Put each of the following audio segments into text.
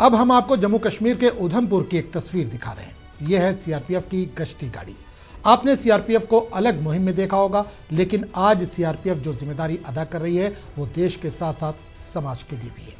अब हम आपको जम्मू कश्मीर के उधमपुर की एक तस्वीर दिखा रहे हैं। यह है सीआरपीएफ की गश्ती गाड़ी। आपने सीआरपीएफ को अलग मुहिम में देखा होगा, लेकिन आज सीआरपीएफ जो जिम्मेदारी अदा कर रही है वो देश के साथ साथ समाज के लिए भी है।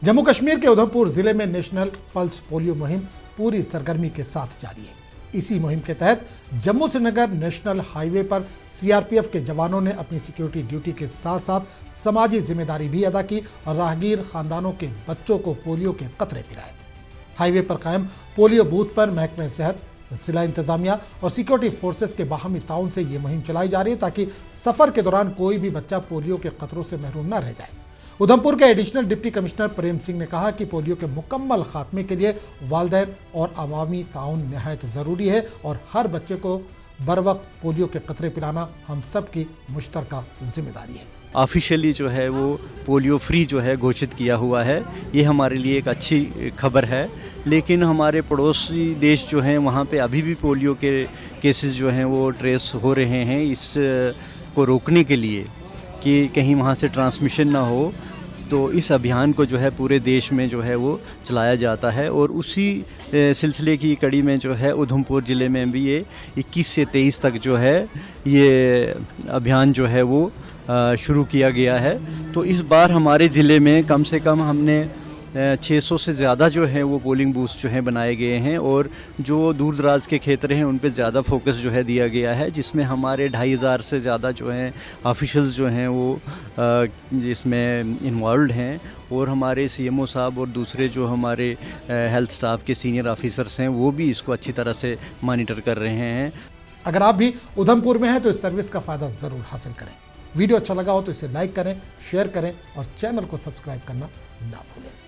जम्मू कश्मीर के उधमपुर जिले में नेशनल पल्स पोलियो मुहिम पूरी सरगर्मी के साथ जारी है। इसी मुहिम के तहत जम्मू श्रीनगर नेशनल हाईवे पर सीआरपीएफ के जवानों ने अपनी सिक्योरिटी ड्यूटी के साथ साथ समाजी जिम्मेदारी भी अदा की और राहगीर खानदानों के बच्चों को पोलियो के कतरे पिलाए। हाईवे पर कायम पोलियो बूथ पर महकमे सेहत, जिला इंतजामिया और सिक्योरिटी फोर्सेस के बाहमी ताउन से ये मुहिम चलाई जा रही है ताकि सफर के दौरान कोई भी बच्चा पोलियो के खतरों से महरूम न रह जाए। उधमपुर के additional deputy commissioner Prem Singh ने कहा कि पोलियो के मुकम्मल खात्मे के लिए वालिदैन और अवामी ताउन नहायत ज़रूरी है और हर बच्चे को बर वक्त पोलियो के कतरे पिलाना हम सब की मुश्तरका जिम्मेदारी है। ऑफिशियली जो है वो पोलियो फ्री जो है घोषित किया हुआ है। ये हमारे लिए एक अच्छी खबर है, लेकिन हमारे पड़ोसी देश जो हैं वहाँ पे अभी भी पोलियो के केसेस जो हैं वो ट्रेस हो रहे हैं। इस को रोकने के लिए कि कहीं वहाँ से ट्रांसमिशन ना हो, तो इस अभियान को जो है पूरे देश में जो है वो चलाया जाता है। और उसी सिलसिले की कड़ी में जो है उधमपुर ज़िले में भी ये 21 से 23 तक जो है ये अभियान जो है वो शुरू किया गया है। तो इस बार हमारे ज़िले में कम से कम हमने 600 से ज़्यादा जो है वो पोलिंग बूथ्स जो हैं बनाए गए हैं और जो दूर दराज के क्षेत्र हैं उन पे ज़्यादा फोकस जो है दिया गया है, जिसमें हमारे 2500 से ज़्यादा जो हैं ऑफिशियल्स जो हैं वो इसमें इन्वॉल्व हैं। और हमारे सीएमओ साहब और दूसरे जो हमारे हेल्थ स्टाफ के सीनियर ऑफिसर्स हैं वो भी इसको अच्छी तरह से मॉनिटर कर रहे हैं। अगर आप भी उधमपुर में हैं तो इस सर्विस का फ़ायदा ज़रूर हासिल करें। वीडियो अच्छा लगा हो तो इसे लाइक करें, शेयर करें और चैनल को सब्सक्राइब करना ना भूलें।